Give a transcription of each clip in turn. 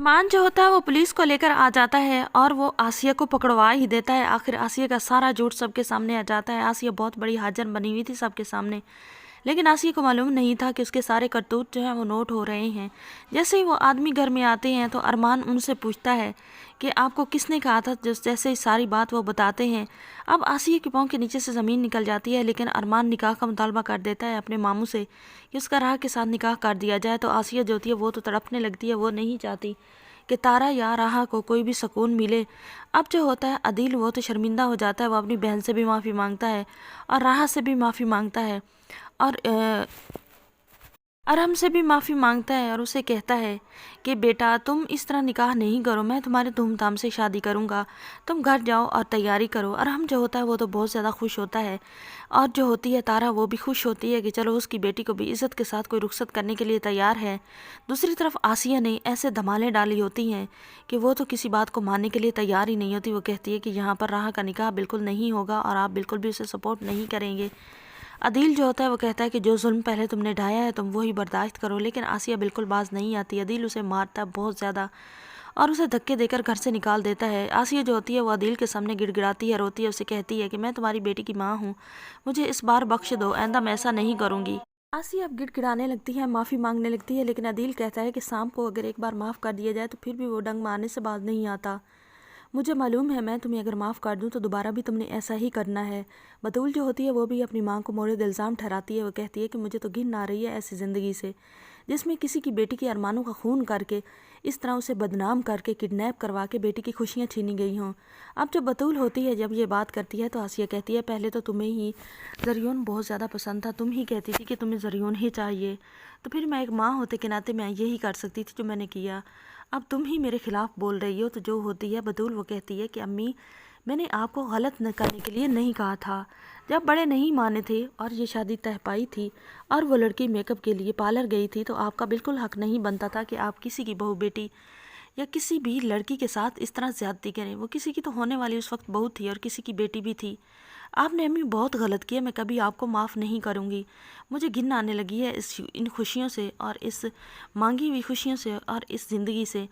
मान जो होता है वो पुलिस को लेकर आ जाता है और वो आसिया को पकड़वा ही देता है। आखिर आसिया का सारा झूठ सबके सामने आ जाता है। आसिया बहुत बड़ी हाजर बनी हुई थी सबके सामने, लेकिन आसिया को मालूम नहीं था कि उसके सारे करतूत जो हैं वो नोट हो रहे हैं। जैसे ही वो आदमी घर में आते हैं तो अरमान उनसे पूछता है कि आपको किसने कहा था। जैसे ही सारी बात वो बताते हैं, अब आसिया के पाँव के नीचे से ज़मीन निकल जाती है। लेकिन अरमान निकाह का मुतालबा कर देता है अपने मामू से कि उसका राह के साथ निकाह कर दिया जाए। तो आसिया जो होती है वो तो तड़पने लगती है, वो नहीं चाहती कि तारा या राहा को कोई भी सुकून मिले। अब जो होता है अदील वो तो शर्मिंदा हो जाता है, वो अपनी बहन से भी माफ़ी मांगता है और राहा से भी माफ़ी मांगता है और अरहम से भी माफ़ी मांगता है और उसे कहता है कि बेटा तुम इस तरह निकाह नहीं करो, मैं तुम्हारे धूमधाम से शादी करूँगा, तुम घर जाओ और तैयारी करो। अरहम जो होता है वो तो बहुत ज़्यादा खुश होता है और जो होती है तारा वो भी खुश होती है कि चलो उसकी बेटी को भी इज़्ज़त के साथ कोई रुखसत करने के लिए तैयार है। दूसरी तरफ आसिया ने ऐसे धमालें डाली होती हैं कि वो तो किसी बात को मानने के लिए तैयार ही नहीं होती। वो कहती है कि यहाँ पर राह का निकाह बिल्कुल नहीं होगा और आप बिल्कुल भी उसे सपोर्ट नहीं करेंगे। अदील जो होता है वो कहता है कि जो जुल्म पहले तुमने ढाया है तुम वही बर्दाश्त करो, लेकिन आसिया बिल्कुल बाज नहीं आती। अदील उसे मारता है बहुत ज़्यादा और उसे धक्के देकर घर से निकाल देता है। आसिया जो होती है वो अदील के सामने गिड़गिड़ाती है, रोती है, उसे कहती है कि मैं तुम्हारी बेटी की माँ हूँ, मुझे इस बार बख्श दो, आइंदा मैं ऐसा नहीं करूँगी। आसिया अब गिड़गिड़ाने लगती है, माफ़ी मांगने लगती है, लेकिन अदील कहता है कि सांप को अगर एक बार माफ़ कर दिया जाए तो फिर भी वो डंग मारने से बाज नहीं आता। मुझे मालूम है मैं तुम्हें अगर माफ़ कर दूं तो दोबारा भी तुमने ऐसा ही करना है। बतूल जो होती है वो भी अपनी माँ को मोर्द इल्ज़ाम ठहराती है। वो कहती है कि मुझे तो घिन आ रही है ऐसी ज़िंदगी से जिसमें किसी की बेटी के अरमानों का खून करके इस तरह उसे बदनाम करके किडनैप करवा के बेटी की खुशियाँ छीनी गई हों। अब जब बतूल होती है जब ये बात करती है तो आसिया कहती है पहले तो तुम्हें ही ज़रियून बहुत ज़्यादा पसंद था, तुम ही कहती थी कि तुम्हें ज़रियून ही चाहिए, तो फिर मैं एक माँ होते के नाते मैं यही कर सकती थी जो मैंने किया। अब तुम ही मेरे खिलाफ बोल रही हो। तो जो होती है बतूल वो कहती है कि अम्मी मैंने आपको गलत न करने के लिए नहीं कहा था, जब बड़े नहीं माने थे और ये शादी तय पाई थी और वो लड़की मेकअप के लिए पार्लर गई थी तो आपका बिल्कुल हक नहीं बनता था कि आप किसी की बहू बेटी या किसी भी लड़की के साथ इस तरह ज़्यादती करें। वो किसी की तो होने वाली उस वक्त बहू थी और किसी की बेटी भी थी। आपने अम्मी बहुत गलत किया, मैं कभी आपको माफ़ नहीं करूँगी। मुझे घिन आने लगी है इन खुशियों से और इस मांगी हुई खुशियों से और इस ज़िंदगी से।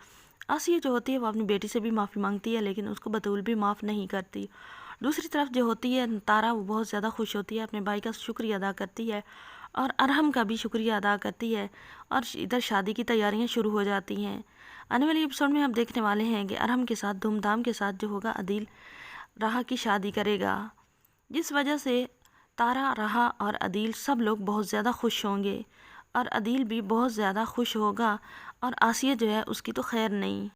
आसिया जो होती है वो अपनी बेटी से भी माफ़ी मांगती है लेकिन उसको बतूल भी माफ़ नहीं करती। दूसरी तरफ जो होती है तारा वो बहुत ज़्यादा खुश होती है, अपने भाई का शुक्रिया अदा करती है और अरहम का भी शुक्रिया अदा करती है और इधर शादी की तैयारियां शुरू हो जाती हैं। आने वाले एपिसोड में हम देखने वाले हैं कि अरहम के साथ धूमधाम के साथ जो होगा अदील राहा की शादी करेगा, जिस वजह से तारा, राहा और अदील सब लोग बहुत ज़्यादा खुश होंगे और अदील भी बहुत ज़्यादा खुश होगा और आसिया जो है उसकी तो खैर नहीं।